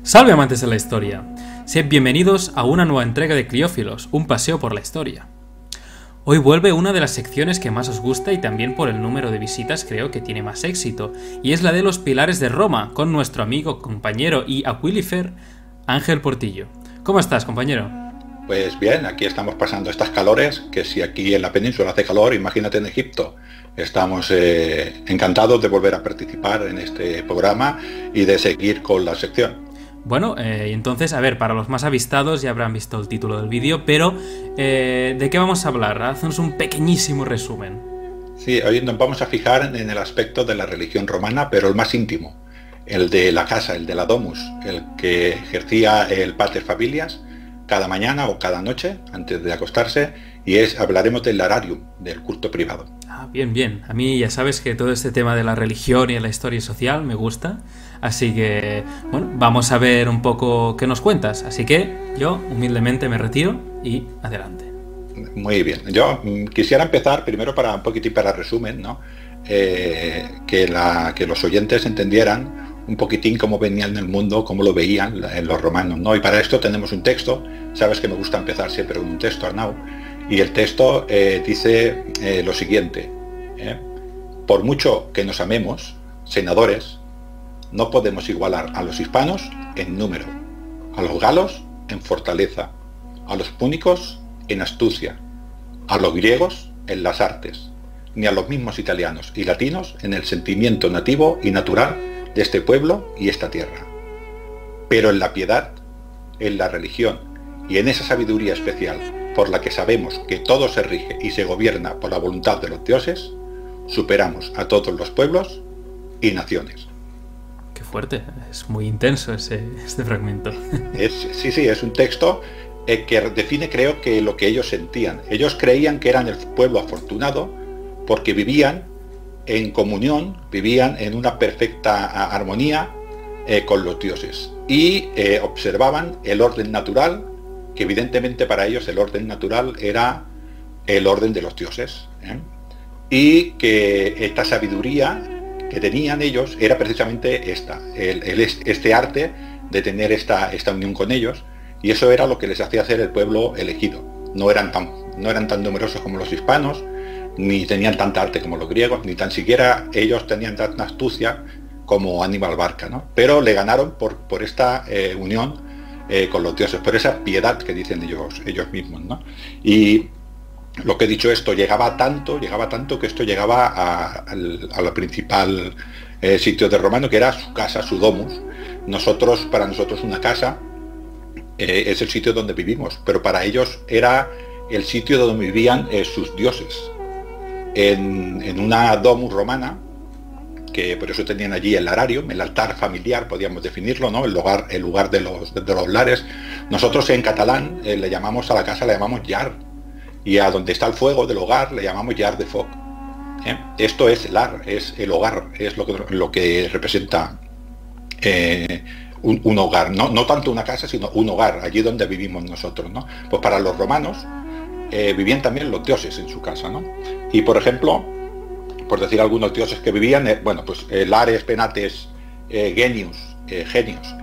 Salve amantes de la historia, sed bienvenidos a una nueva entrega de Cliófilos, un paseo por la historia. Hoy vuelve una de las secciones que más os gusta y también por el número de visitas creo que tiene más éxito, y es la de los pilares de Roma, con nuestro amigo, compañero y aquilifer Ángel Portillo. ¿Cómo estás, compañero? Pues bien, aquí estamos pasando estas calores, que si aquí en la península hace calor, imagínate en Egipto. Estamos encantados de volver a participar en este programa y de seguir con la sección. Bueno, entonces, a ver, para los más avistados ya habrán visto el título del vídeo, pero ¿de qué vamos a hablar? Haznos un pequeñísimo resumen. Sí, hoy nos vamos a fijar en el aspecto de la religión romana, pero el más íntimo, el de la casa, el de la domus, el que ejercía el pater familias cada mañana o cada noche antes de acostarse, y hablaremos del lararium, del culto privado. Ah, bien, bien. A mí ya sabes que todo este tema de la religión y la historia social me gusta, así que, bueno, vamos a ver un poco qué nos cuentas. Así que yo humildemente me retiro y adelante. Muy bien. Yo quisiera empezar primero para un poquitín para resumen, ¿no? Que los oyentes entendieran un poquitín cómo venían en el mundo, cómo lo veían los romanos, ¿no? Y para esto tenemos un texto. Sabes que me gusta empezar siempre con un texto, Arnau. Y el texto dice lo siguiente: por mucho que nos amemos, senadores, no podemos igualar a los hispanos en número, a los galos en fortaleza, a los púnicos en astucia, a los griegos en las artes, ni a los mismos italianos y latinos en el sentimiento nativo y natural de este pueblo y esta tierra. Pero en la piedad, en la religión y en esa sabiduría especial por la que sabemos que todo se rige y se gobierna por la voluntad de los dioses, superamos a todos los pueblos y naciones. Qué fuerte, es muy intenso este fragmento. Sí, es un texto que define, creo, que lo que ellos sentían. Ellos creían que eran el pueblo afortunado porque vivían en comunión, vivían en una perfecta armonía con los dioses y observaban el orden natural, que evidentemente para ellos el orden natural era el orden de los dioses, y que esta sabiduría que tenían ellos era precisamente este arte de tener esta unión con ellos, y eso era lo que les hacía ser el pueblo elegido. No eran tan numerosos como los hispanos, ni tenían tanta arte como los griegos, ni tan siquiera ellos tenían tanta astucia como Aníbal Barca, ¿no? Pero le ganaron por esta unión con los dioses, por esa piedad que dicen ellos mismos, ¿no? Y lo que he dicho, esto llegaba tanto que esto llegaba al principal sitio de Romano, que era su casa, su domus. Para nosotros una casa es el sitio donde vivimos, pero para ellos era el sitio donde vivían sus dioses. En una domus romana, que por eso tenían allí el lararium, el altar familiar, podríamos definirlo, ¿no? El lugar de los lares. Nosotros en catalán le llamamos a la casa, le llamamos llar, y a donde está el fuego del hogar le llamamos llar de foc. Esto es lar, es el hogar, es lo que representa un hogar, no tanto una casa, sino un hogar, allí donde vivimos nosotros, ¿no? Pues para los romanos vivían también los dioses en su casa, ¿no? Y por ejemplo, por decir algunos dioses que vivían, Lares, Penates, Genius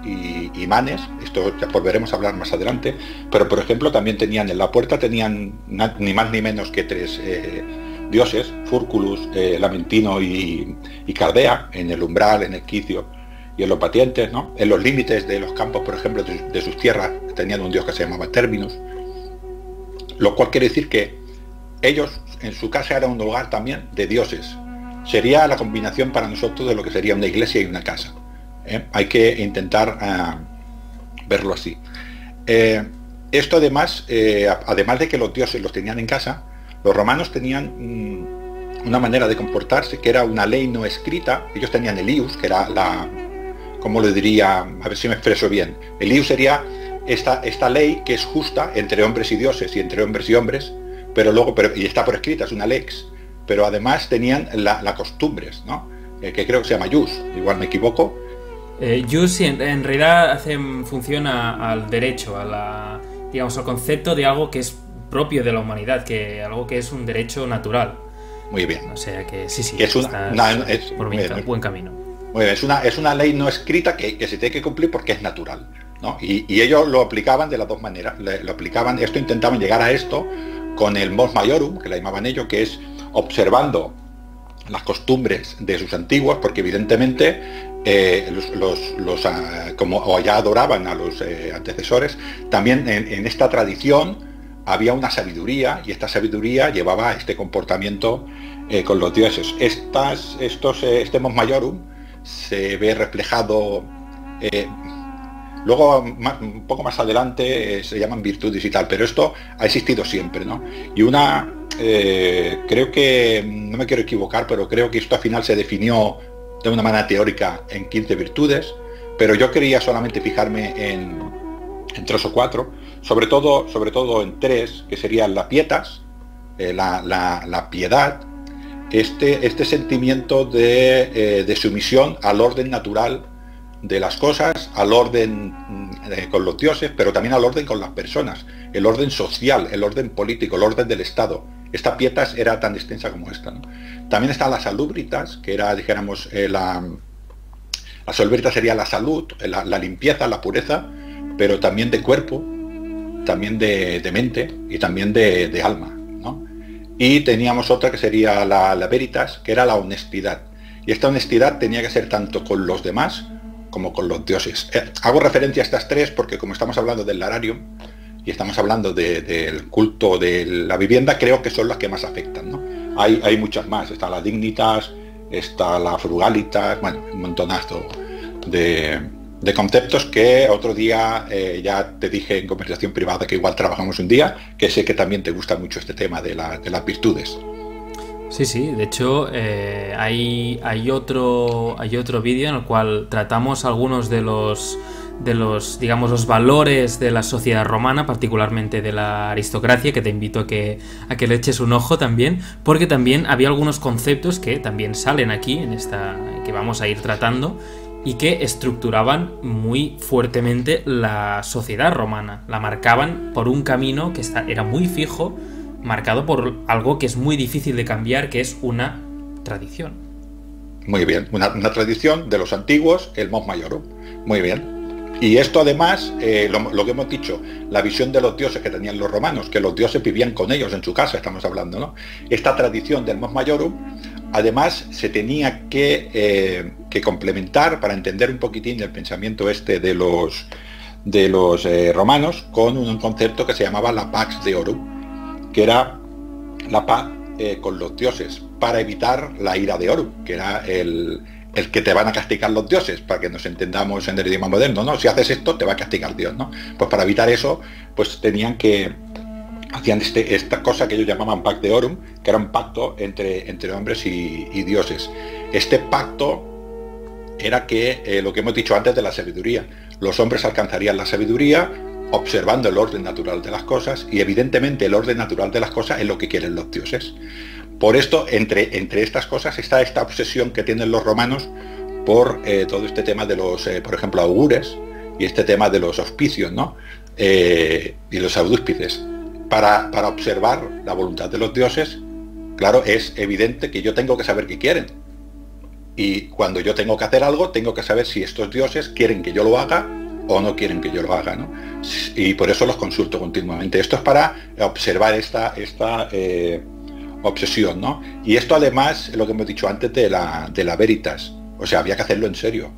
y Manes, esto ya volveremos a hablar más adelante, pero por ejemplo también tenían en la puerta, tenían ni más ni menos que tres dioses: Furculus, Lamentino y Cardea, en el umbral, en el quicio y en los patientes, ¿no? En los límites de los campos, por ejemplo, de sus tierras, tenían un dios que se llamaba Terminus, lo cual quiere decir que ellos en su casa era un lugar también de dioses. Sería la combinación para nosotros de lo que sería una iglesia y una casa. Hay que intentar verlo así. Esto además de que los dioses los tenían en casa, los romanos tenían una manera de comportarse que era una ley no escrita. Ellos tenían el ius, que era ¿cómo lo diría? A ver si me expreso bien. El ius sería esta ley que es justa entre hombres y dioses y entre hombres y hombres, y está por escrita, es una lex, pero además tenían las costumbres, ¿no? Que creo que se llama jus, igual me equivoco. Jus en realidad hace función al derecho, digamos, al concepto de algo que es propio de la humanidad, algo que es un derecho natural. Muy bien. O sea que sí, que es por buen camino. Muy bien, es una ley no escrita que se tiene que cumplir porque es natural, ¿no? Y ellos lo aplicaban de las dos maneras. Lo aplicaban, intentaban llegar a esto con el mos maiorum, que le llamaban ellos, que es observando las costumbres de sus antiguos, porque evidentemente como ya adoraban a los antecesores, también en esta tradición había una sabiduría, y esta sabiduría llevaba a este comportamiento con los dioses. Este mos maiorum se ve reflejado luego un poco más adelante, se llaman virtudes y tal, pero esto ha existido siempre, ¿no? Y creo que, no me quiero equivocar, pero creo que esto al final se definió de una manera teórica en 15 virtudes, pero yo quería solamente fijarme en 3 o 4, sobre todo en 3, que serían la pietas, la piedad, este sentimiento de sumisión al orden natural de las cosas, al orden con los dioses, pero también al orden con las personas, el orden social, el orden político, el orden del Estado. Esta pietas era tan extensa como esta, ¿no? También están las salubritas, que era, dijéramos, la salubrita sería la salud, la limpieza, la pureza, pero también de cuerpo, también de mente y también de alma, ¿no? Y teníamos otra que sería la veritas, que era la honestidad. Y esta honestidad tenía que ser tanto con los demás como con los dioses. Hago referencia a estas 3 porque como estamos hablando del lararium y estamos hablando del culto de la vivienda, creo que son las que más afectan, ¿no? Hay muchas más, está la dignitas, está la frugalitas, bueno, un montonazo de conceptos que otro día ya te dije en conversación privada que igual trabajamos un día, que sé que también te gusta mucho este tema de las virtudes. Sí, de hecho hay otro vídeo en el cual tratamos algunos de los digamos los valores de la sociedad romana, particularmente de la aristocracia, que te invito a que le eches un ojo también, porque también había algunos conceptos que también salen aquí en esta que vamos a ir tratando y que estructuraban muy fuertemente la sociedad romana, la marcaban por un camino que era muy fijo, marcado por algo que es muy difícil de cambiar, que es una tradición. Muy bien, una tradición de los antiguos, el mos maiorum. Muy bien. Y esto además, lo que hemos dicho, la visión de los dioses que tenían los romanos, que los dioses vivían con ellos en su casa, estamos hablando, ¿no? Esta tradición del mos maiorum, además se tenía que complementar para entender un poquitín el pensamiento de los romanos con un concepto que se llamaba la pax deorum, que era la paz con los dioses, para evitar la ira de Horus, que era el que te van a castigar los dioses, para que nos entendamos en el idioma moderno, ¿no? Si haces esto, te va a castigar Dios, ¿no? Pues para evitar eso, pues hacían esta cosa que ellos llamaban Pax Deorum, que era un pacto entre hombres y dioses. Este pacto era que, lo que hemos dicho antes de la sabiduría, los hombres alcanzarían la sabiduría observando el orden natural de las cosas, y evidentemente el orden natural de las cosas es lo que quieren los dioses. Por esto, entre estas cosas está esta obsesión que tienen los romanos por todo este tema de los, por ejemplo, augures, y este tema de los auspicios, ¿no? Y los audúspices. Para observar la voluntad de los dioses, claro, es evidente que yo tengo que saber qué quieren. Y cuando yo tengo que hacer algo, tengo que saber si estos dioses quieren que yo lo haga o no quieren que yo lo haga, ¿no? Y por eso los consulto continuamente. Esto es para observar esta obsesión, ¿no? Y esto además, lo que hemos dicho antes de la veritas, o sea, había que hacerlo en serio.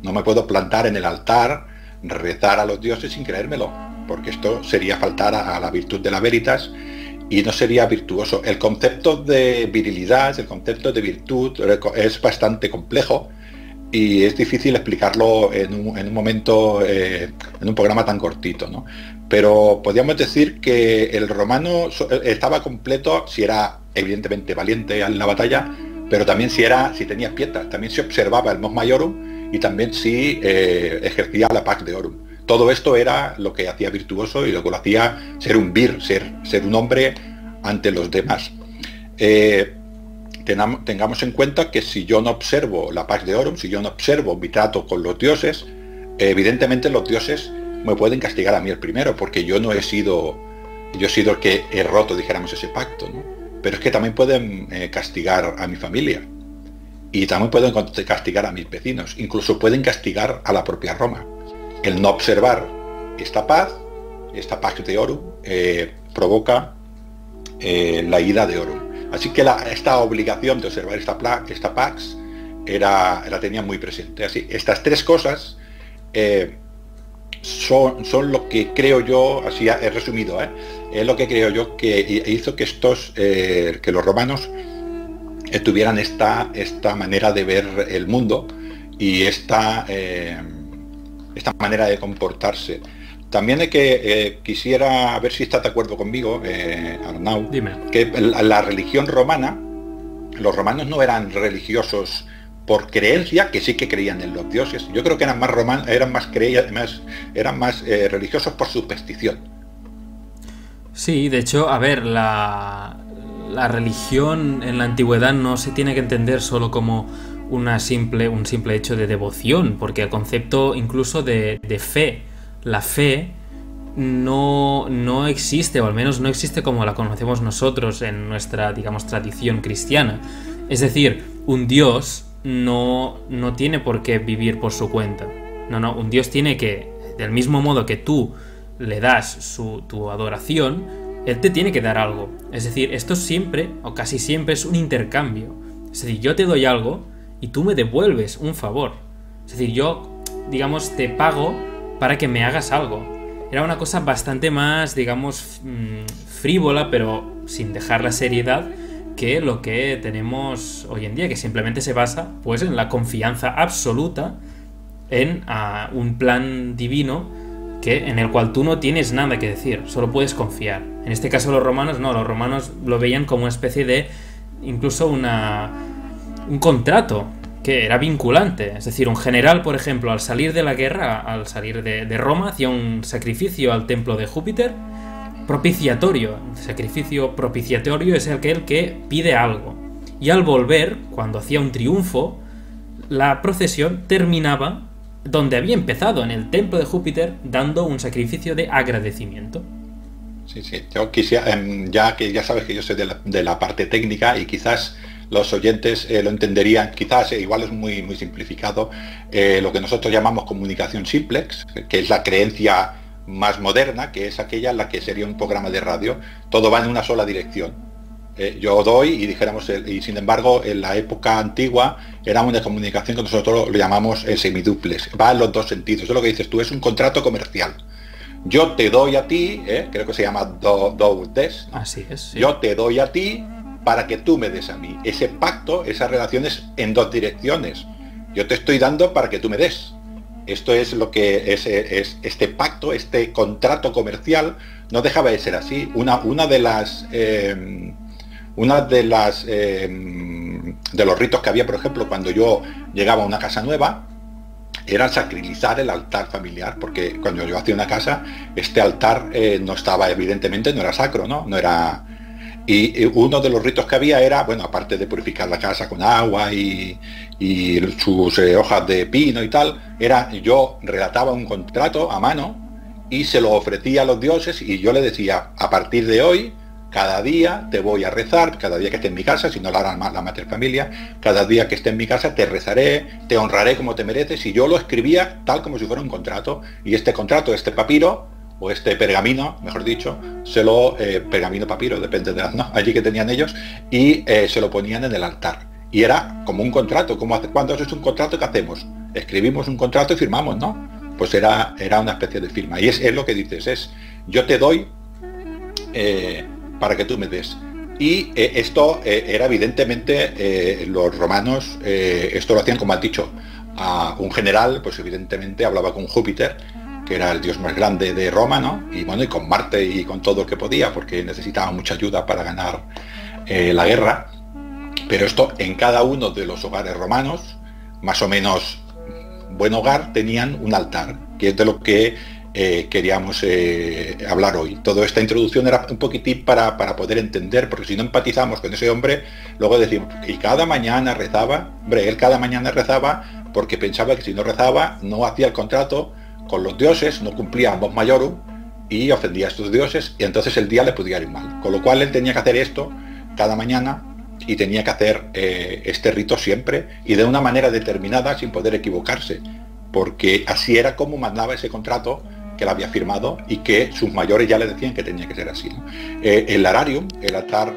No me puedo plantar en el altar, rezar a los dioses sin creérmelo, porque esto sería faltar a la virtud de la veritas y no sería virtuoso. El concepto de virilidad, el concepto de virtud es bastante complejo, y es difícil explicarlo en un momento, en un programa tan cortito, ¿no? Pero podríamos decir que el romano estaba completo si era evidentemente valiente en la batalla, pero también si tenía pietas, también se observaba el mos maiorum y también si ejercía la pax deorum. Todo esto era lo que hacía virtuoso y lo que lo hacía ser un vir, ser un hombre ante los demás. Tengamos en cuenta que si yo no observo la pax deorum, si yo no observo mi trato con los dioses, evidentemente los dioses me pueden castigar a mí el primero, porque yo he sido el que he roto, dijéramos, ese pacto, ¿no? Pero es que también pueden castigar a mi familia. y también pueden castigar a mis vecinos, incluso pueden castigar a la propia Roma. El no observar esta Pax Deorum, provoca la ira de Orum. Así que esta obligación de observar esta Pax la tenía muy presente. Así, estas tres cosas son lo que creo yo, así he resumido, es lo que creo yo que hizo que que los romanos tuvieran esta manera de ver el mundo y esta manera de comportarse. También es que quisiera ver si estás de acuerdo conmigo, Arnau. Dime. Que la religión romana, los romanos no eran religiosos por creencia, que sí que creían en los dioses. Yo creo que eran más religiosos por superstición. Sí, de hecho, a ver, la religión en la antigüedad no se tiene que entender solo como un simple hecho de devoción, porque el concepto incluso de fe, la fe no existe, o al menos no existe como la conocemos nosotros en nuestra, digamos, tradición cristiana. Es decir, un Dios no tiene por qué vivir por su cuenta. No, un Dios tiene que, del mismo modo que tú le das tu adoración, Él te tiene que dar algo. Es decir, esto siempre, o casi siempre, es un intercambio. Es decir, yo te doy algo y tú me devuelves un favor. Es decir, yo, digamos, te pago para que me hagas algo. Era una cosa bastante más, digamos, frívola, pero sin dejar la seriedad, que lo que tenemos hoy en día, que simplemente se basa pues en la confianza absoluta en un plan divino en el cual tú no tienes nada que decir, solo puedes confiar. En este caso los romanos no, los romanos lo veían como una especie de, incluso un contrato que era vinculante. Es decir, un general, por ejemplo, al salir de la guerra, al salir de Roma, hacía un sacrificio al templo de Júpiter propiciatorio. El sacrificio propiciatorio es aquel que pide algo. Y al volver, cuando hacía un triunfo, la procesión terminaba donde había empezado, en el templo de Júpiter, dando un sacrificio de agradecimiento. Sí, yo quisiera, ya sabes que yo soy de la parte técnica y quizás los oyentes lo entenderían, quizás igual es muy, muy simplificado, lo que nosotros llamamos comunicación simplex, que es la creencia más moderna, que es aquella en la que sería un programa de radio, todo va en una sola dirección. Yo doy y dijéramos, y sin embargo en la época antigua era una comunicación que nosotros lo llamamos semiduplex, va en los dos sentidos. Eso es lo que dices tú, es un contrato comercial. Yo te doy a ti, creo que se llama do des, ¿no? Así es, sí. Yo te doy a ti para que tú me des a mí. Ese pacto, esa relación es en dos direcciones. Yo te estoy dando para que tú me des. Esto es lo que es este pacto, este contrato comercial, no dejaba de ser así. Una de los ritos que había, por ejemplo, cuando yo llegaba a una casa nueva, era sacralizar el altar familiar, porque cuando yo hacía una casa, este altar no estaba, evidentemente, no era sacro, no era. Y uno de los ritos que había era, bueno, aparte de purificar la casa con agua y sus hojas de pino y tal, era, yo relataba un contrato a mano y se lo ofrecía a los dioses y yo le decía, a partir de hoy, cada día te voy a rezar, cada día que esté en mi casa, si no lo hará la mater familia, cada día que esté en mi casa te rezaré, te honraré como te mereces, y yo lo escribía tal como si fuera un contrato, y este contrato, este papiro, o este pergamino, mejor dicho, pergamino papiro, depende de allí que tenían ellos, y se lo ponían en el altar. Y era como un contrato, cuando haces un contrato, ¿qué hacemos? Escribimos un contrato y firmamos, ¿no? Pues era una especie de firma. Y es lo que dices, yo te doy para que tú me des. Y esto era evidentemente, los romanos, esto lo hacían, como has dicho, a un general, pues evidentemente hablaba con Júpiter, que era el dios más grande de Roma, ¿no? Y bueno, y con Marte y con todo lo que podía, porque necesitaba mucha ayuda para ganar la guerra. Pero esto, en cada uno de los hogares romanos, más o menos buen hogar, tenían un altar, que es de lo que queríamos hablar hoy. Toda esta introducción era un poquitín para poder entender, porque si no empatizamos con ese hombre, luego decimos, y cada mañana rezaba. Hombre, él cada mañana rezaba porque pensaba que si no rezaba, no hacía el contrato con los dioses, no cumplía ambos majorum y ofendía a estos dioses, y entonces el día le podía ir mal. Con lo cual él tenía que hacer esto cada mañana y tenía que hacer este rito siempre y de una manera determinada sin poder equivocarse, porque así era como mandaba ese contrato que él había firmado y que sus mayores ya le decían que tenía que ser así, ¿no? El lararium, el altar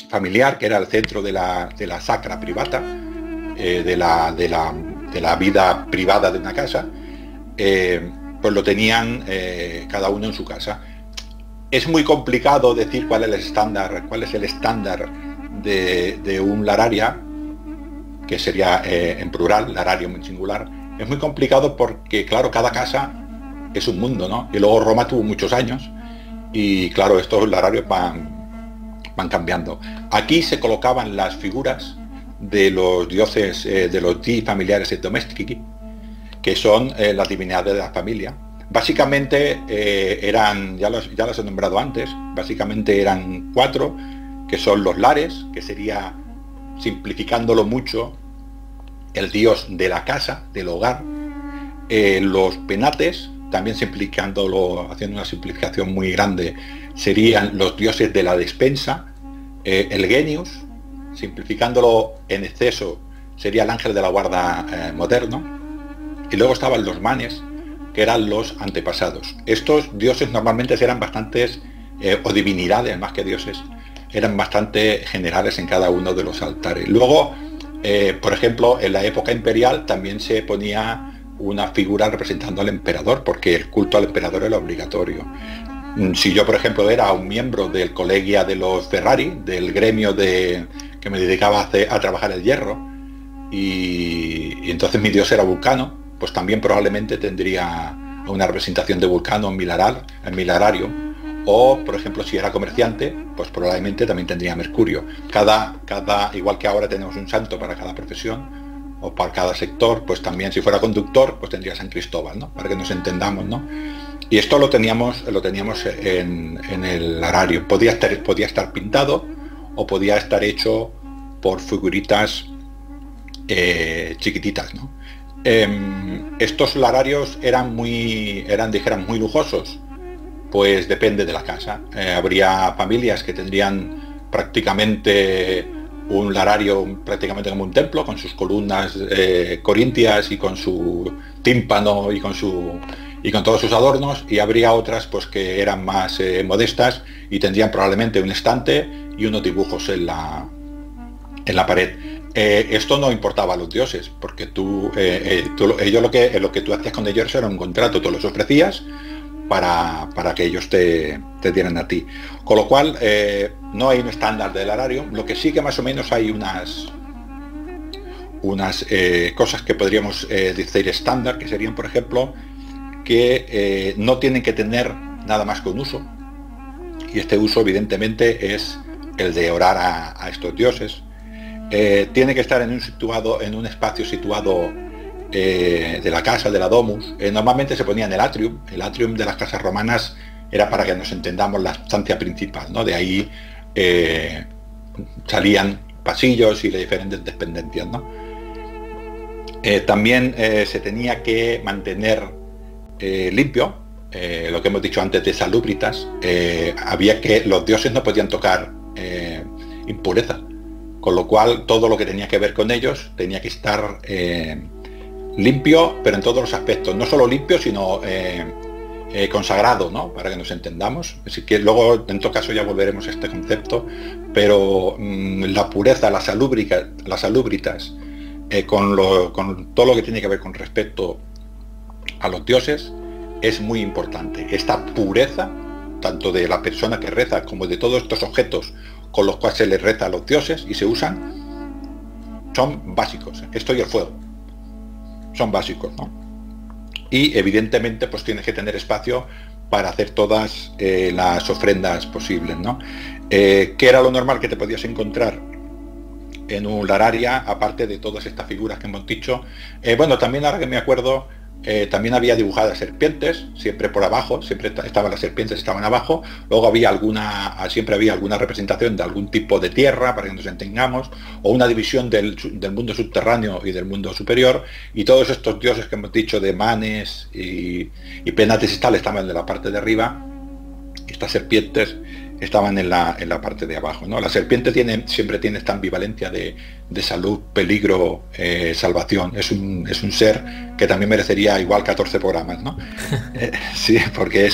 familiar, que era el centro de la sacra privata, de la vida privada de una casa, pues lo tenían cada uno en su casa. Es muy complicado decir cuál es el estándar de un lararia, que sería en plural, lararium en singular. Es muy complicado porque, claro, cada casa es un mundo, ¿no? Y luego Roma tuvo muchos años y, claro, estos lararios van cambiando. Aquí se colocaban las figuras de los dioses, de los dii familiares et domestici, que son las divinidades de la familia. Básicamente eran, ya los he nombrado antes, básicamente eran 4, que son los lares, que sería, simplificándolo mucho, el dios de la casa, del hogar. Los penates, también simplificándolo, haciendo una simplificación muy grande, serían los dioses de la despensa. El genius, simplificándolo en exceso, sería el ángel de la guarda moderno. Y luego estaban los manes, que eran los antepasados. Estos dioses normalmente eran bastantes, o divinidades más que dioses, eran bastante generales en cada uno de los altares. Luego, por ejemplo, en la época imperial también se ponía una figura representando al emperador, porque el culto al emperador era obligatorio. Si yo, por ejemplo, era un miembro del colegia de los Ferrari, del gremio que me dedicaba a trabajar el hierro, y entonces mi dios era Vulcano, pues también probablemente tendría una representación de Vulcano en mi larario. O, por ejemplo, si era comerciante, pues probablemente también tendría Mercurio. Igual que ahora tenemos un santo para cada profesión o para cada sector, pues también si fuera conductor, pues tendría San Cristóbal, ¿no? Para que nos entendamos, ¿no? Y esto lo teníamos en el larario. Podía estar pintado o podía estar hecho por figuritas chiquititas, ¿no? Estos lararios eran muy lujosos. Pues depende de la casa. Habría familias que tendrían prácticamente un larario prácticamente como un templo, con sus columnas corintias y con su tímpano y con todos sus adornos, y habría otras pues que eran más modestas y tendrían probablemente un estante y unos dibujos en la pared. Esto no importaba a los dioses, porque ellos lo que tú hacías con ellos era un contrato, tú los ofrecías para que ellos te dieran a ti. Con lo cual, no hay un estándar del larario. Lo que sí que más o menos hay unas cosas que podríamos decir estándar, que serían, por ejemplo, que no tienen que tener nada más que un uso. Y este uso, evidentemente, es el de orar a estos dioses. Tiene que estar en un espacio situado de la casa, de la domus. Normalmente se ponía en el atrium de las casas romanas. Era, para que nos entendamos, la estancia principal, ¿no? De ahí salían pasillos y las diferentes dependencias, ¿no? También se tenía que mantener limpio, lo que hemos dicho antes de salubritas. Los dioses no podían tocar impureza, con lo cual todo lo que tenía que ver con ellos tenía que estar limpio, pero en todos los aspectos, no solo limpio, sino consagrado, ¿no? Para que nos entendamos. Así que luego, en todo caso, ya volveremos a este concepto, pero la pureza, las salubritas, con todo lo que tiene que ver con respecto a los dioses, es muy importante. Esta pureza, tanto de la persona que reza como de todos estos objetos con los cuales se les reza a los dioses y se usan, son básicos. Esto y el fuego son básicos, ¿no? Y evidentemente pues tienes que tener espacio para hacer todas las ofrendas posibles, ¿no? ¿Qué era lo normal que te podías encontrar en un lararia, aparte de todas estas figuras que hemos dicho? Bueno, también, ahora que me acuerdo, también había dibujadas serpientes, siempre por abajo, siempre estaban las serpientes, estaban abajo. Luego siempre había alguna representación de algún tipo de tierra, para que nos entendamos, o una división del mundo subterráneo y del mundo superior. Y todos estos dioses que hemos dicho, de Manes y Penates y tal, estaban de la parte de arriba. Estas serpientes estaban en la parte de abajo, ¿no? La serpiente siempre tiene esta ambivalencia de salud, peligro, salvación. Es un ser que también merecería igual 14 programas, ¿no? Sí, porque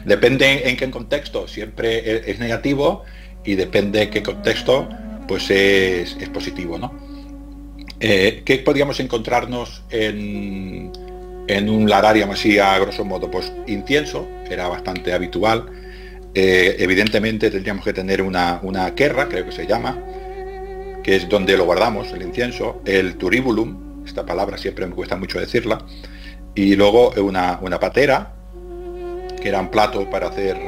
depende en qué contexto, siempre es negativo, y depende en qué contexto, pues es positivo, ¿no? ¿Qué podríamos encontrarnos en un lararium así a grosso modo? Pues incienso, era bastante habitual. Evidentemente tendríamos que tener una querra, creo que se llama, que es donde lo guardamos, el incienso. El turibulum, esta palabra siempre me cuesta mucho decirla. Y luego una patera, que era un plato para hacer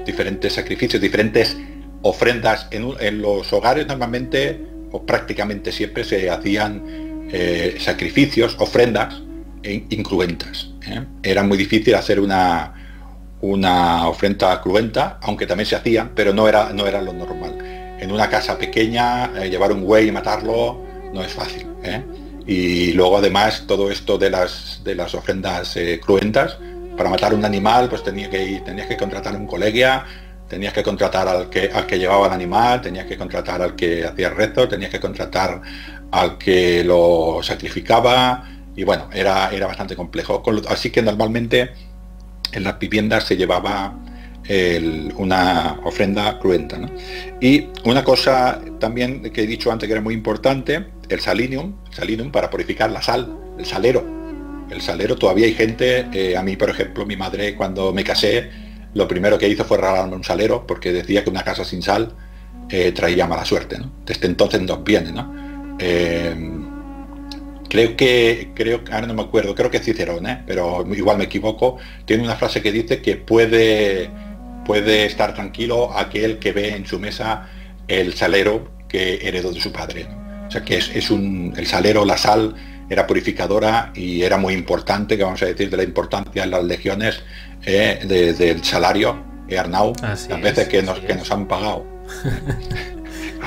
diferentes sacrificios, diferentes ofrendas. En los hogares normalmente, o prácticamente siempre, se hacían sacrificios, ofrendas incruentas. Era muy difícil hacer una ofrenda cruenta, aunque también se hacían, pero no era lo normal. En una casa pequeña, llevar un buey y matarlo no es fácil, ¿eh? Y luego además todo esto de las ofrendas cruentas, para matar un animal, pues tenías que contratar un colegia, tenías que contratar al que llevaba el animal, tenías que contratar al que hacía el rezo, tenías que contratar al que lo sacrificaba, y bueno, era bastante complejo. Así que normalmente en las viviendas se llevaba una ofrenda cruenta, ¿no? Y una cosa también que he dicho antes que era muy importante, el salinium para purificar la sal, el salero. Todavía hay gente, a mí por ejemplo, mi madre, cuando me casé, lo primero que hizo fue regalarme un salero, porque decía que una casa sin sal traía mala suerte, ¿no? Desde entonces nos viene, ¿no? Creo, ahora no me acuerdo, creo que es Cicerón, pero igual me equivoco, tiene una frase que dice que puede estar tranquilo aquel que ve en su mesa el salero que heredó de su padre, ¿no? O sea que el salero, la sal, era purificadora y era muy importante, que vamos a decir de la importancia en las legiones del salario, Arnau, las veces que nos han pagado.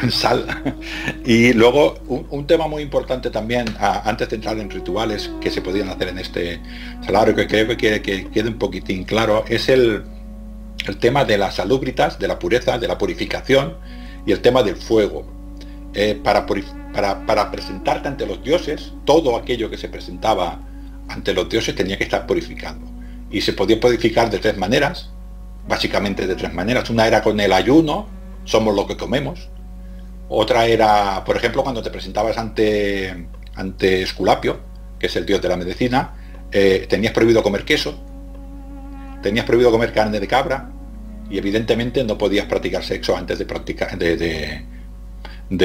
Sal. Y luego un tema muy importante también, antes de entrar en rituales que se podían hacer en este salario, que creo que quede un poquitín claro, es el tema de las salubritas, de la pureza, de la purificación, y el tema del fuego. Para presentarte ante los dioses, todo aquello que se presentaba ante los dioses tenía que estar purificado, y se podía purificar de tres maneras, básicamente de tres maneras. Una era con el ayuno, somos lo que comemos. Otra era, por ejemplo, cuando te presentabas ante Esculapio, que es el dios de la medicina, tenías prohibido comer queso, tenías prohibido comer carne de cabra, y evidentemente no podías practicar sexo antes de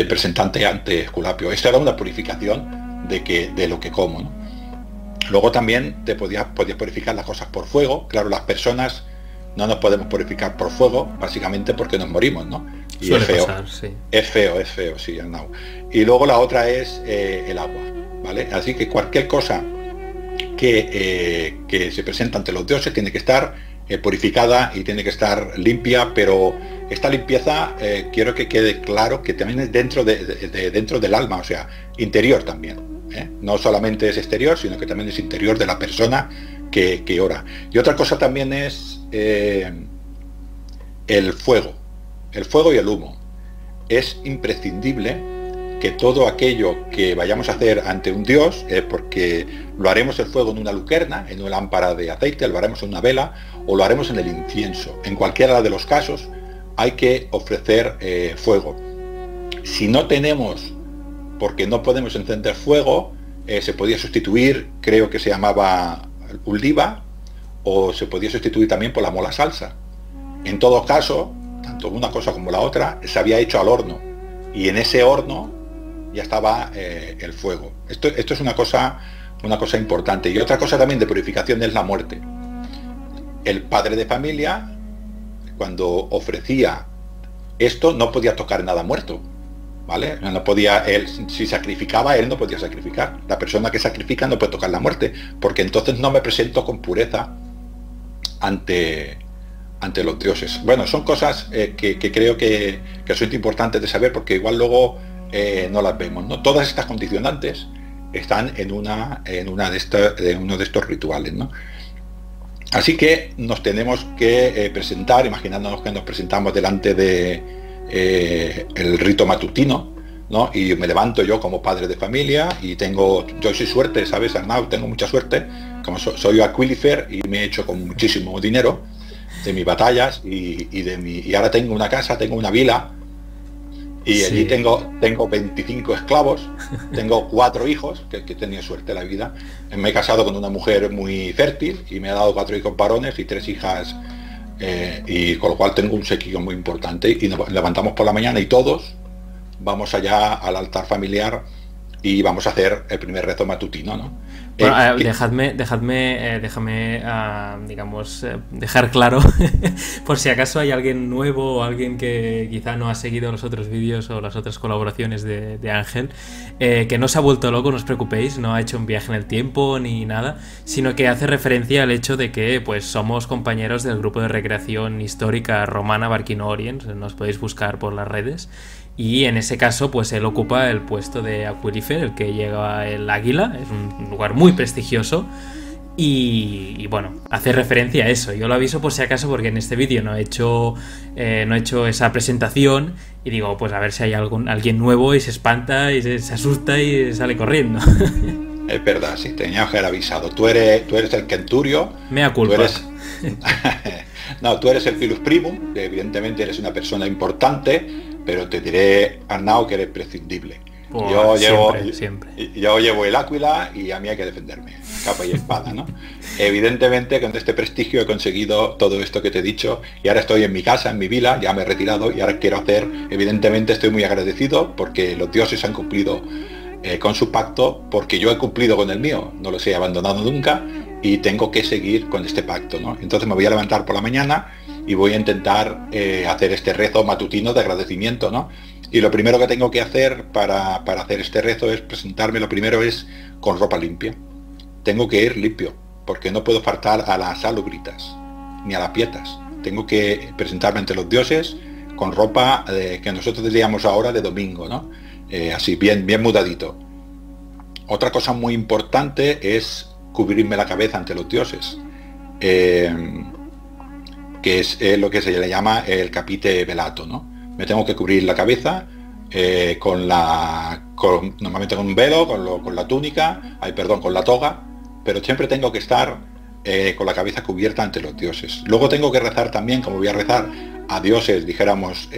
presentarte ante Esculapio. Esta era una purificación de lo que como, ¿no? Luego también podías purificar las cosas por fuego. Claro, las personas no nos podemos purificar por fuego, básicamente porque nos morimos, ¿no? Y suele es feo, pasar, sí. es feo, sí, no. Y luego la otra es el agua, ¿vale? Así que cualquier cosa que se presenta ante los dioses tiene que estar purificada y tiene que estar limpia, pero esta limpieza quiero que quede claro que también es dentro del alma, o sea, interior también, ¿eh? No solamente es exterior, sino que también es interior de la persona que ora. Y otra cosa también es el fuego y el humo. Es imprescindible que todo aquello que vayamos a hacer ante un dios, porque lo haremos el fuego en una lucerna, en una lámpara de aceite, lo haremos en una vela, o lo haremos en el incienso. En cualquiera de los casos hay que ofrecer fuego. Si no tenemos, porque no podemos encender fuego, se podía sustituir, creo que se llamaba uldiva, o se podía sustituir también por la mola salsa. En todo caso, tanto una cosa como la otra se había hecho al horno, y en ese horno ya estaba el fuego. Esto es una cosa importante. Y otra cosa también de purificación es la muerte. El padre de familia, cuando ofrecía esto, no podía tocar nada muerto, ¿vale? No podía, él, si sacrificaba, él no podía sacrificar. La persona que sacrifica no puede tocar la muerte, porque entonces no me presento con pureza ante los dioses. Bueno, son cosas que creo que son importantes de saber, porque igual luego no las vemos, ¿no? Todas estas condicionantes están en uno de estos rituales, ¿no? Así que nos tenemos que presentar, imaginándonos que nos presentamos delante de el rito matutino, ¿no? Y me levanto yo como padre de familia y yo soy suerte, ¿sabes, Arnau? Tengo mucha suerte, como soy Aquilifer y me he hecho con muchísimo dinero de mis batallas y ahora tengo una casa, tengo una vila y Sí. allí tengo 25 esclavos, tengo 4 hijos, que he tenido suerte en la vida. Me he casado con una mujer muy fértil y me ha dado 4 hijos varones y 3 hijas, y con lo cual tengo un séquito muy importante y nos levantamos por la mañana y todos vamos allá al altar familiar y vamos a hacer el primer rezo matutino, ¿no? Bueno, Que- déjame, digamos, dejar claro, por si acaso hay alguien nuevo o alguien que quizá no ha seguido los otros vídeos o las otras colaboraciones de Ángel, que no se ha vuelto loco, no os preocupéis, no ha hecho un viaje en el tiempo ni nada, sino que hace referencia al hecho de que pues somos compañeros del grupo de recreación histórica romana Barquino Orient, nos podéis buscar por las redes. Y en ese caso, pues él ocupa el puesto de Aquilifer, el que lleva el águila, es un lugar muy prestigioso. Y bueno, hace referencia a eso. Yo lo aviso por si acaso porque en este vídeo no he hecho esa presentación y digo, pues a ver si hay alguien nuevo y se espanta y se asusta y sale corriendo. Es verdad, sí, teníamos que haber avisado. Tú eres el Kenturio. Mea culpa. Tú eres... No, tú eres el Pilus Primum, que evidentemente eres una persona importante, pero te diré, Arnau, que eres prescindible. Siempre. Yo llevo el Áquila y a mí hay que defenderme, capa y espada, ¿no? Evidentemente con este prestigio he conseguido todo esto que te he dicho y ahora estoy en mi casa, en mi vila, ya me he retirado y ahora quiero hacer, evidentemente estoy muy agradecido porque los dioses han cumplido con su pacto, porque yo he cumplido con el mío, no los he abandonado nunca y tengo que seguir con este pacto, ¿no? Entonces me voy a levantar por la mañana y voy a intentar hacer este rezo matutino de agradecimiento, ¿no? Y lo primero que tengo que hacer para hacer este rezo es presentarme, lo primero es con ropa limpia. Tengo que ir limpio, porque no puedo faltar a las salubritas, ni a las pietas. Tengo que presentarme ante los dioses con ropa que nosotros diríamos ahora de domingo, ¿no? Así, bien mudadito. Otra cosa muy importante es cubrirme la cabeza ante los dioses, que es lo que se le llama el capite velato, ¿no? Me tengo que cubrir la cabeza normalmente con un velo, con la túnica, con la toga, pero siempre tengo que estar con la cabeza cubierta ante los dioses. Luego tengo que rezar también, como voy a rezar a dioses, dijéramos,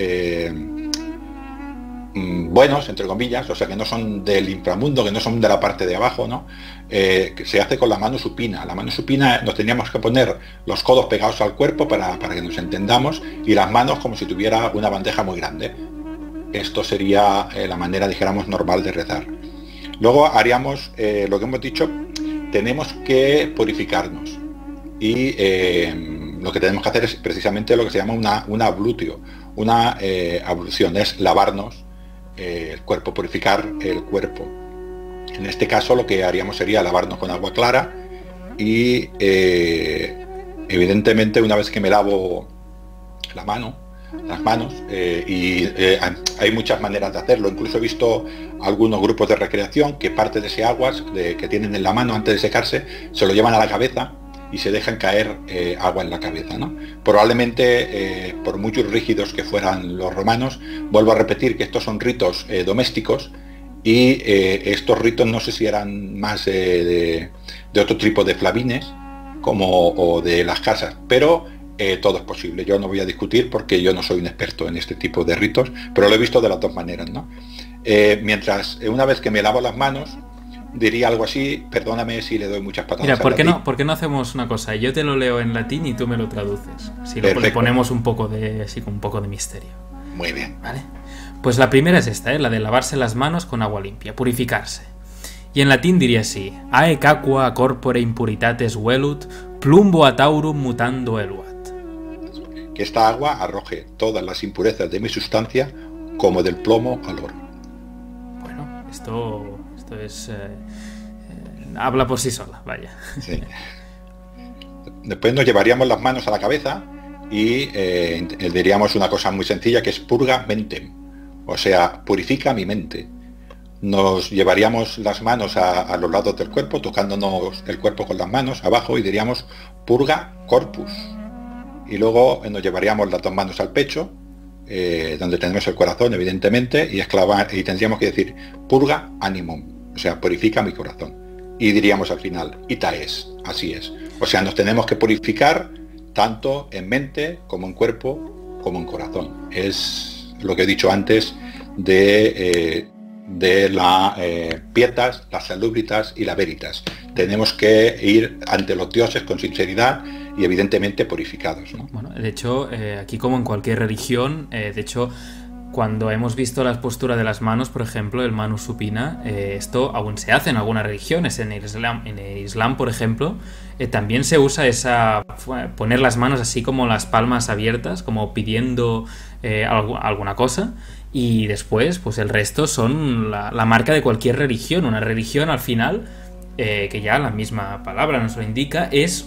buenos, entre comillas, o sea, que no son del inframundo, que no son de la parte de abajo, ¿no? Que se hace con la mano supina. La mano supina nos teníamos que poner los codos pegados al cuerpo para que nos entendamos y las manos como si tuviera una bandeja muy grande. Esto sería la manera, dijéramos, normal de rezar. Luego haríamos lo que hemos dicho, tenemos que purificarnos y lo que tenemos que hacer es precisamente lo que se llama una ablutio. Una ablución es lavarnos el cuerpo, purificar el cuerpo. En este caso lo que haríamos sería lavarnos con agua clara y evidentemente una vez que me lavo las manos, hay muchas maneras de hacerlo. Incluso he visto algunos grupos de recreación que parte de ese agua que tienen en la mano antes de secarse se lo llevan a la cabeza y se dejan caer agua en la cabeza, ¿no? Probablemente, por muchos rígidos que fueran los romanos, vuelvo a repetir que estos son ritos domésticos y estos ritos no sé si eran más de otro tipo de flavines o de las casas, pero todo es posible. Yo no voy a discutir porque yo no soy un experto en este tipo de ritos, pero lo he visto de las dos maneras, ¿no? Mientras una vez que me lavo las manos, diría algo así, perdóname si le doy muchas patadas. Mira, ¿por qué no hacemos una cosa? Yo te lo leo en latín y tú me lo traduces. Si le ponemos un poco de misterio. Muy bien. ¿Vale? Pues la primera es esta, la de lavarse las manos con agua limpia, purificarse. Y en latín diría así: Ae caqua corpore impuritates velut, plumbo ataurum mutando eluat. Que esta agua arroje todas las impurezas de mi sustancia como del plomo al oro. Bueno, esto es... habla por sí sola, vaya. Sí. Después nos llevaríamos las manos a la cabeza y diríamos una cosa muy sencilla que es purga mentem, o sea, purifica mi mente. nos llevaríamos las manos a los lados del cuerpo, tocándonos el cuerpo con las manos abajo y diríamos purga corpus. Y luego nos llevaríamos las dos manos al pecho, donde tenemos el corazón, evidentemente, y tendríamos que decir purga animum, o sea, purifica mi corazón. Y diríamos al final, ita es, así es. O sea, nos tenemos que purificar tanto en mente, como en cuerpo, como en corazón. Es lo que he dicho antes de la pietas, las salubritas y la veritas. Tenemos que ir ante los dioses con sinceridad y evidentemente purificados, ¿no? Bueno, de hecho, aquí como en cualquier religión, de hecho, cuando hemos visto la postura de las manos, por ejemplo, el Manu Supina, esto aún se hace en algunas religiones. En el Islam, por ejemplo, también se usa poner las manos así como las palmas abiertas, como pidiendo alguna cosa. Y después, pues el resto son la marca de cualquier religión. Una religión, al final, que ya la misma palabra nos lo indica, es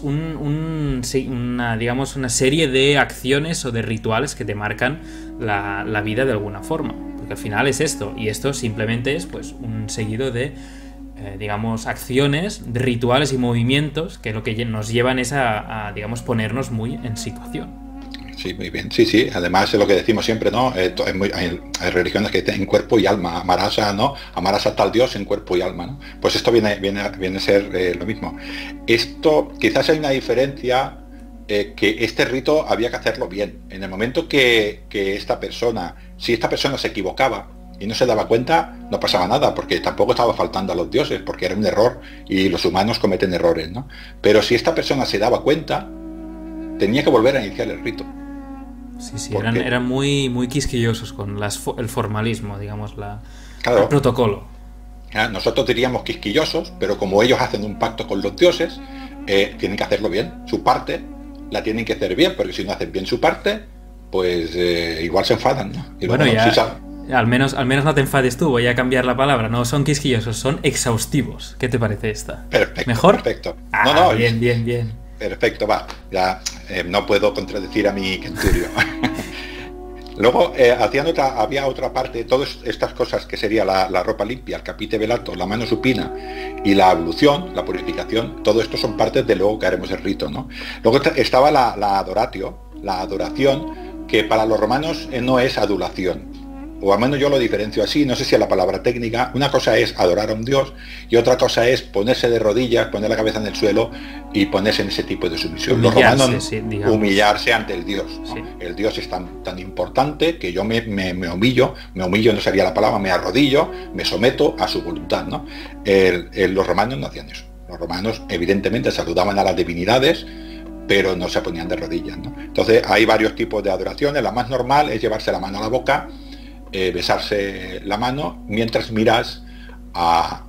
digamos, una serie de acciones o de rituales que te marcan la vida de alguna forma. Porque al final es esto. Y esto simplemente es pues un seguido de, digamos, acciones, rituales y movimientos que lo que nos llevan es digamos, ponernos muy en situación. Sí, muy bien. Sí, sí. Además es lo que decimos siempre, ¿no? Hay religiones que tienen cuerpo y alma. Amarás a tal Dios en cuerpo y alma, ¿no? Pues esto viene a ser lo mismo. Esto, quizás hay una diferencia, que este rito había que hacerlo bien. En el momento que si esta persona se equivocaba y no se daba cuenta, no pasaba nada, porque tampoco estaba faltando a los dioses, porque era un error y los humanos cometen errores, ¿no? Pero si esta persona se daba cuenta, tenía que volver a iniciar el rito. Sí, eran muy, muy quisquillosos con el formalismo, digamos, claro, el protocolo. Nosotros diríamos quisquillosos, pero como ellos hacen un pacto con los dioses, tienen que hacerlo bien. Su parte la tienen que hacer bien, porque si no hacen bien su parte, pues igual se enfadan, ¿no? Y bueno, al menos no te enfades tú, voy a cambiar la palabra. No son quisquillosos, son exhaustivos. ¿Qué te parece esta? Perfecto. ¿Mejor? Perfecto. Bien. Perfecto, va. Ya no puedo contradecir a mi Kenturio. Luego había otra parte, todas estas cosas que sería la ropa limpia, el capite velato, la mano supina y la ablución, la purificación, todo esto son partes de luego que haremos el rito, ¿no? Luego estaba la adoratio, la adoración, que para los romanos no es adulación. O al menos yo lo diferencio así, no sé si es la palabra técnica. Una cosa es adorar a un dios y otra cosa es ponerse de rodillas, poner la cabeza en el suelo y ponerse en ese tipo de sumisión. Los romanos, humillarse ante el dios, ¿no? Sí. El dios es tan importante que yo me humillo no sería la palabra, me arrodillo, me someto a su voluntad, ¿no? Los romanos no hacían eso. Los romanos evidentemente saludaban a las divinidades, pero no se ponían de rodillas, ¿no? Entonces hay varios tipos de adoraciones. La más normal es llevarse la mano a la boca, besarse la mano mientras miras a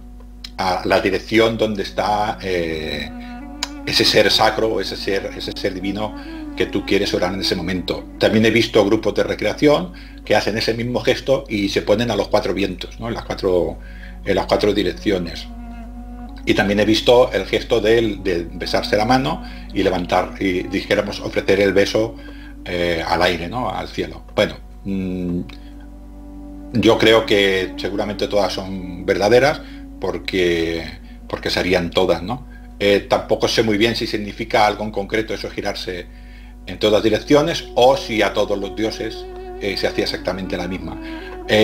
la dirección donde está ese ser sacro, ese ser divino que tú quieres orar en ese momento. También he visto grupos de recreación que hacen ese mismo gesto y se ponen a los cuatro vientos, ¿no? en las cuatro direcciones. Y también he visto el gesto de besarse la mano y levantar, y dijéramos ofrecer el beso al aire, ¿no? Al cielo. Bueno, yo creo que seguramente todas son verdaderas porque serían todas, ¿no? Tampoco sé muy bien si significa algo en concreto eso, girarse en todas direcciones, o si a todos los dioses se hacía exactamente la misma.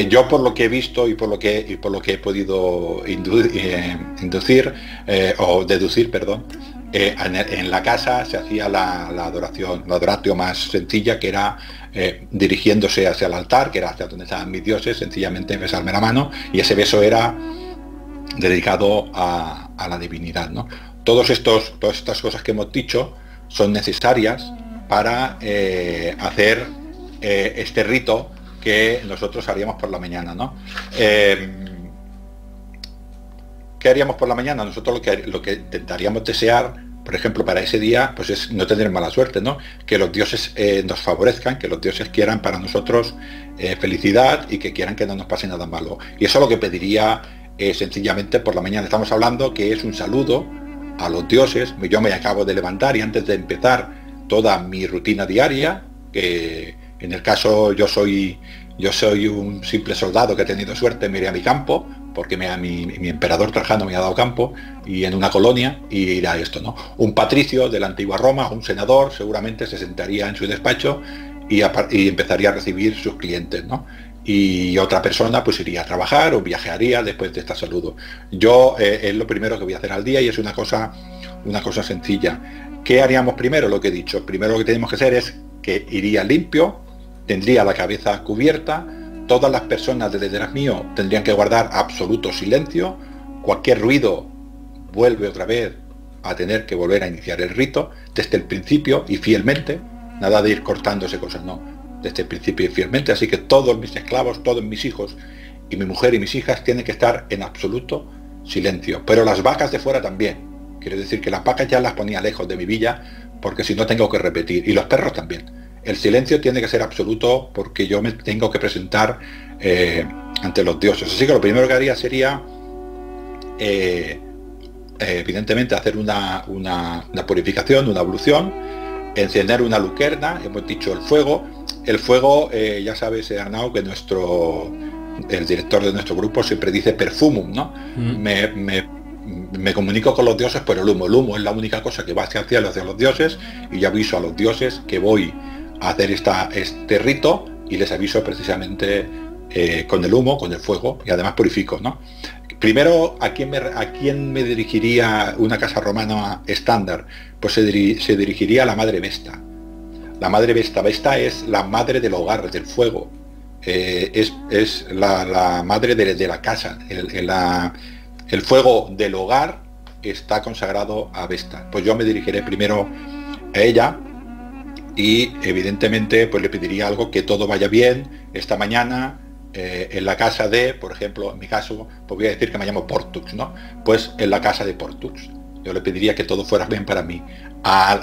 Yo por lo que he visto y por lo que he podido deducir, perdón, en la casa se hacía la adoratio más sencilla, que era dirigiéndose hacia el altar, que era hacia donde estaban mis dioses, sencillamente besarme la mano, y ese beso era dedicado a la divinidad, ¿no? Todas estas cosas que hemos dicho son necesarias para hacer este rito que nosotros haríamos por la mañana, ¿no? ¿Qué haríamos por la mañana? Nosotros lo que intentaríamos desear, por ejemplo, para ese día, pues es no tener mala suerte, ¿no? Que los dioses nos favorezcan, que los dioses quieran para nosotros felicidad y que quieran que no nos pase nada malo. Y eso es lo que pediría sencillamente por la mañana. Estamos hablando que es un saludo a los dioses. Yo me acabo de levantar y antes de empezar toda mi rutina diaria, que en el caso yo soy un simple soldado que he tenido suerte, me iré a mi campo, porque mi emperador Trajano me ha dado campo, y en una colonia, y irá esto, ¿no? Un patricio de la antigua Roma, un senador, seguramente se sentaría en su despacho y empezaría a recibir sus clientes, ¿no? Y otra persona pues iría a trabajar o viajaría después de este saludo. Yo es lo primero que voy a hacer al día, y es una cosa sencilla. ¿Qué haríamos primero? Lo que he dicho. Primero lo que tenemos que hacer es que iría limpio, tendría la cabeza cubierta, todas las personas detrás mío tendrían que guardar absoluto silencio, cualquier ruido vuelve otra vez a tener que volver a iniciar el rito desde el principio y fielmente, nada de ir cortándose cosas, no, desde el principio y fielmente. Así que todos mis esclavos, todos mis hijos y mi mujer y mis hijas tienen que estar en absoluto silencio, pero las vacas de fuera también. Quiero decir que las vacas ya las ponía lejos de mi villa, porque si no tengo que repetir, y los perros también. El silencio tiene que ser absoluto, porque yo me tengo que presentar ante los dioses. Así que lo primero que haría sería evidentemente hacer una purificación, una ablución, encender una lucerna, hemos dicho el fuego, ya sabes, Arnau, que el director de nuestro grupo siempre dice perfumum, ¿no? Me comunico con los dioses por el humo es la única cosa que va hacia el cielo, hacia los dioses, y yo aviso a los dioses que voy a hacer este rito, y les aviso precisamente con el humo, con el fuego, y además purifico, ¿no? Primero, ¿a quién me dirigiría una casa romana estándar? Pues se dirigiría a la madre Vesta. La madre Vesta es la madre del hogar, del fuego. Es la madre de la casa. El fuego del hogar está consagrado a Vesta. Pues yo me dirigiré primero a ella, y evidentemente pues le pediría algo, que todo vaya bien esta mañana. En la casa de, por ejemplo, en mi caso, pues voy a decir que me llamo Portux, ¿no? Pues en la casa de Portux yo le pediría que todo fuera bien para mí.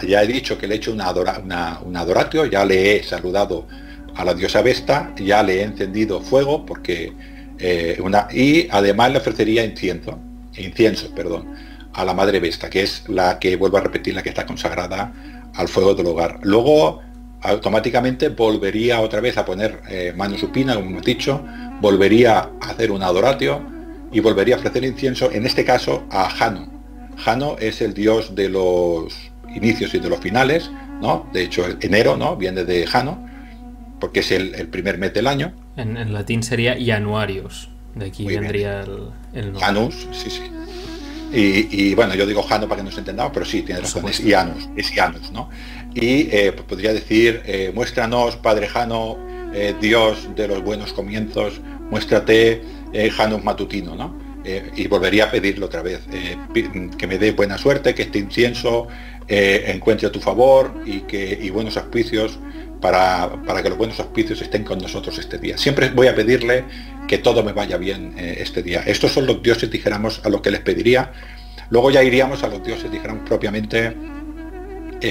Ya he dicho que le he hecho una adoratio, ya le he saludado a la diosa Vesta, ya le he encendido fuego, porque y además le ofrecería incienso, a la madre Vesta, que es la que, vuelvo a repetir, la que está consagrada al fuego del hogar. Luego automáticamente volvería otra vez a poner mano supina, como hemos dicho, volvería a hacer un adoratio y volvería a ofrecer incienso, en este caso a Jano. Jano es el dios de los inicios y de los finales, ¿no? De hecho, enero, ¿no?, viene de Jano, porque es el primer mes del año. En latín sería Januarius, de aquí muy vendría el nombre. Janus, sí. Y bueno, yo digo Jano para que nos entendamos, pero sí, tiene razón, es Janus, ¿no? Y pues podría decir, muéstranos, Padre Jano, Dios de los buenos comienzos, muéstrate, Janus matutino, ¿no? Y volvería a pedirlo otra vez, que me dé buena suerte, que este incienso encuentre a tu favor, y buenos auspicios, para que los buenos auspicios estén con nosotros este día. Siempre voy a pedirle que todo me vaya bien este día. Estos son los dioses, dijéramos, a los que les pediría. Luego ya iríamos a los dioses, dijéramos, propiamente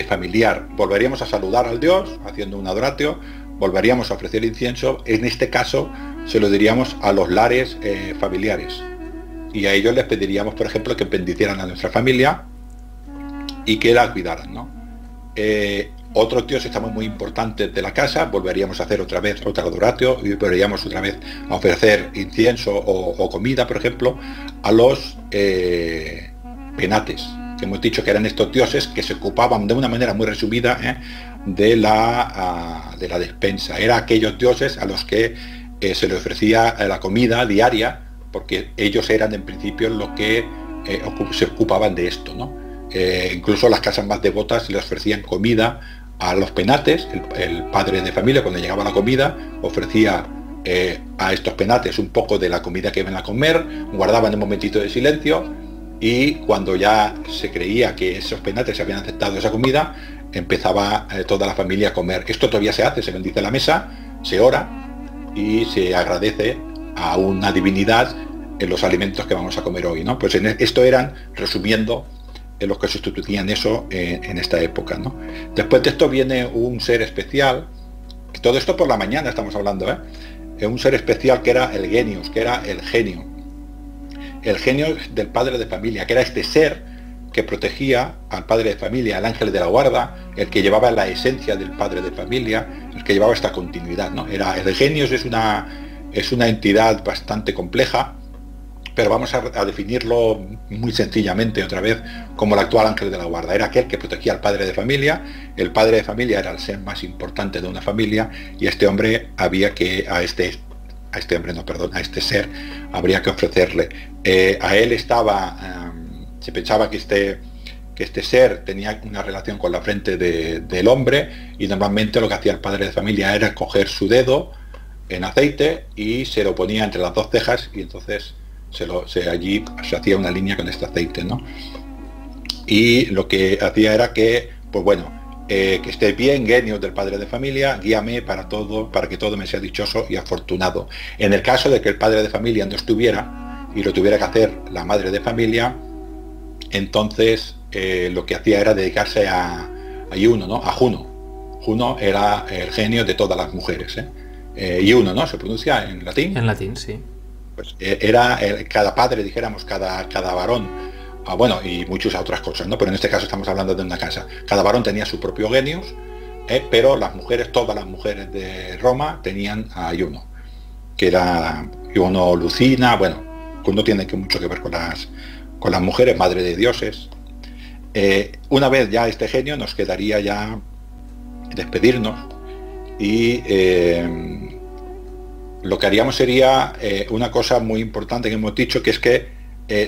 familiar. Volveríamos a saludar al dios haciendo un adoratio, volveríamos a ofrecer incienso. En este caso se lo diríamos a los lares familiares, y a ellos les pediríamos, por ejemplo, que bendicieran a nuestra familia y que la cuidaran, ¿no? Otros dioses estamos muy importantes de la casa, volveríamos a hacer otra vez otro adoratio, y volveríamos otra vez a ofrecer incienso o comida, por ejemplo, a los penates, que hemos dicho que eran estos dioses que se ocupaban, de una manera muy resumida, de la despensa. Eran aquellos dioses a los que se les ofrecía la comida diaria, porque ellos eran en principio los que se ocupaban de esto, ¿no? Incluso las casas más devotas les ofrecían comida a los penates. El padre de familia, cuando llegaba la comida, ofrecía a estos penates un poco de la comida que iban a comer, guardaban un momentito de silencio, y cuando ya se creía que esos penates habían aceptado esa comida, empezaba toda la familia a comer. Esto todavía se hace, se bendice la mesa, se ora y se agradece a una divinidad en los alimentos que vamos a comer hoy, ¿no? Pues esto eran, resumiendo, en los que sustituían eso en esta época, ¿no? Después de esto viene un ser especial, todo esto por la mañana estamos hablando, un ser especial que era el genius, que era el genio del padre de familia, que era este ser que protegía al padre de familia, el ángel de la guarda, el que llevaba la esencia del padre de familia, el que llevaba esta continuidad, ¿no? El genius es una entidad bastante compleja, pero vamos a definirlo muy sencillamente otra vez como el actual ángel de la guarda. Era aquel que protegía al padre de familia. El padre de familia era el ser más importante de una familia, y este hombre había que, a este ser habría que ofrecerle. A él estaba, se pensaba que este ser tenía una relación con la frente del hombre, y normalmente lo que hacía el padre de familia era coger su dedo en aceite y se lo ponía entre las dos cejas, y entonces allí se hacía una línea con este aceite, ¿no? Y lo que hacía era que, pues bueno, que esté bien, genio del padre de familia, guíame para que todo me sea dichoso y afortunado. En el caso de que el padre de familia no estuviera y lo tuviera que hacer la madre de familia, entonces lo que hacía era dedicarse a Juno, ¿no? A Juno. Juno era el genio de todas las mujeres, Juno, ¿no? ¿Se pronuncia en latín? En latín, sí. Pues era cada padre, dijéramos, cada varón, bueno, y muchas otras cosas, ¿no? Pero en este caso estamos hablando de una casa. Cada varón tenía su propio genius, pero las mujeres, todas las mujeres de Roma tenían a Juno, que era Juno Lucina. Bueno, Juno tiene mucho que ver con las mujeres, madre de dioses. Una vez ya este genio, nos quedaría ya despedirnos, y lo que haríamos sería una cosa muy importante que hemos dicho, que es que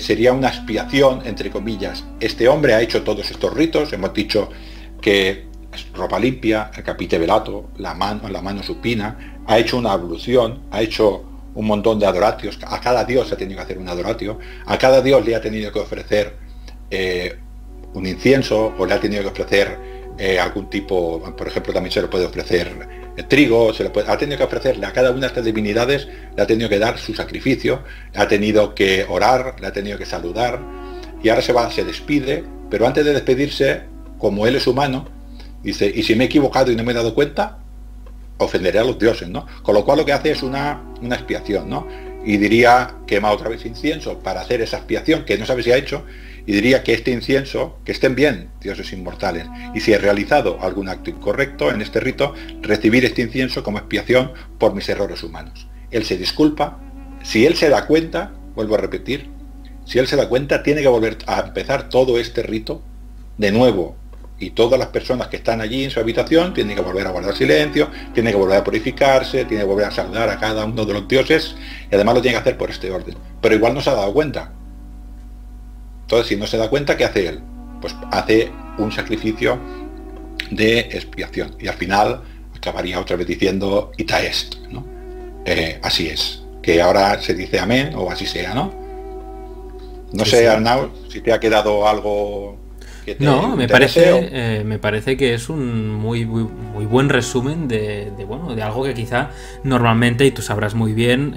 sería una expiación, entre comillas. Este hombre ha hecho todos estos ritos, hemos dicho que ropa limpia, el capite velato, la mano supina, ha hecho una ablución, ha hecho un montón de adoratios, a cada dios ha tenido que hacer un adoratio, a cada dios le ha tenido que ofrecer un incienso, o le ha tenido que ofrecer algún tipo, por ejemplo, también se le puede ofrecer trigo, ha tenido que ofrecerle a cada una de estas divinidades, le ha tenido que dar su sacrificio, ha tenido que orar, le ha tenido que saludar, y ahora se despide, pero antes de despedirse, como él es humano, dice, y si me he equivocado y no me he dado cuenta, ofenderé a los dioses, ¿no? Con lo cual lo que hace es una expiación, ¿no? Y diría, quema otra vez incienso para hacer esa expiación que no sabe si ha hecho, y diría que este incienso, que estén bien, dioses inmortales, y si he realizado algún acto incorrecto en este rito, recibir este incienso como expiación por mis errores humanos. Él se disculpa. Si él se da cuenta, vuelvo a repetir, si él se da cuenta, tiene que volver a empezar todo este rito de nuevo, y todas las personas que están allí en su habitación tienen que volver a guardar silencio, tienen que volver a purificarse, tienen que volver a saludar a cada uno de los dioses, y además lo tiene que hacer por este orden. Pero igual no se ha dado cuenta. Entonces, si no se da cuenta, ¿qué hace él? Pues hace un sacrificio de expiación, y al final acabaría otra vez diciendo ita est, ¿no? Así es, que ahora se dice amén, o así sea, ¿no? No sé, Arnau, si te ha quedado algo que te interese, me parece que es un muy buen resumen de algo que quizá normalmente, y tú sabrás muy bien,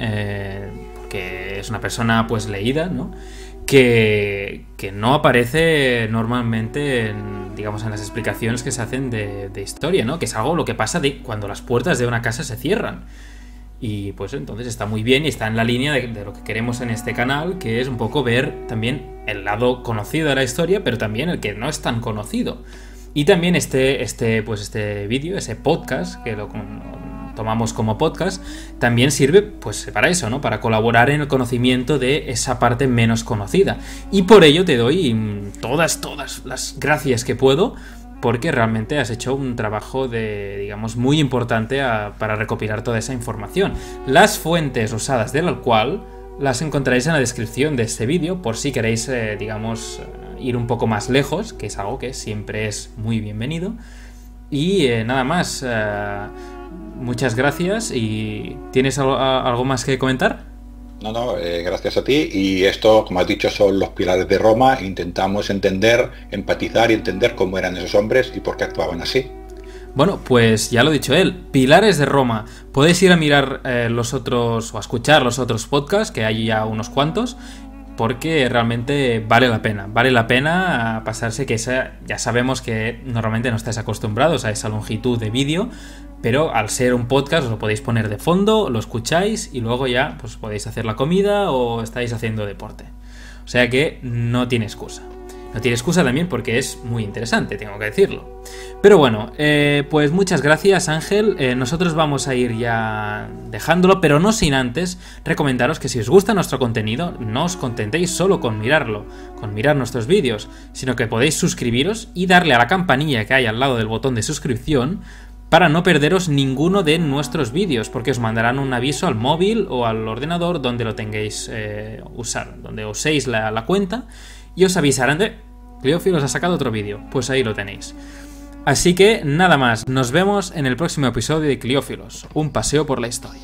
porque es una persona pues leída, ¿no? Que no aparece normalmente en las explicaciones que se hacen de historia, ¿no? Que es algo lo que pasa cuando las puertas de una casa se cierran. Y pues entonces está muy bien, y está en la línea de lo que queremos en este canal, que es un poco ver también el lado conocido de la historia, pero también el que no es tan conocido. Y también este vídeo, ese podcast, que lo tomamos como podcast, también sirve pues para eso, ¿no? Para colaborar en el conocimiento de esa parte menos conocida. Y por ello te doy todas las gracias que puedo, porque realmente has hecho un trabajo muy importante para recopilar toda esa información. Las fuentes usadas del cual las encontraréis en la descripción de este vídeo, por si queréis, ir un poco más lejos, que es algo que siempre es muy bienvenido. Y nada más, muchas gracias. ¿Y tienes algo más que comentar? No, gracias a ti. Y esto, como has dicho, son los pilares de Roma. Intentamos entender, empatizar y entender cómo eran esos hombres y por qué actuaban así. Bueno, pues ya lo ha dicho él, Pilares de Roma. Podéis ir a mirar los otros, o a escuchar los otros podcasts, que hay ya unos cuantos, porque realmente vale la pena pasarse, que ya sabemos que normalmente no estáis acostumbrados a esa longitud de vídeo, pero al ser un podcast os lo podéis poner de fondo, lo escucháis y luego ya pues podéis hacer la comida o estáis haciendo deporte. O sea que no tiene excusa. No tiene excusa también porque es muy interesante, tengo que decirlo. Pero bueno, pues muchas gracias, Ángel. Nosotros vamos a ir ya dejándolo, pero no sin antes recomendaros que si os gusta nuestro contenido, no os contentéis solo con mirarlo, con mirar nuestros vídeos, sino que podéis suscribiros y darle a la campanilla que hay al lado del botón de suscripción para no perderos ninguno de nuestros vídeos, porque os mandarán un aviso al móvil o al ordenador donde lo tengáis usar, donde uséis la cuenta, y os avisarán de Cliófilos ha sacado otro vídeo. Pues ahí lo tenéis. Así que nada más, nos vemos en el próximo episodio de Cliófilos, un paseo por la historia.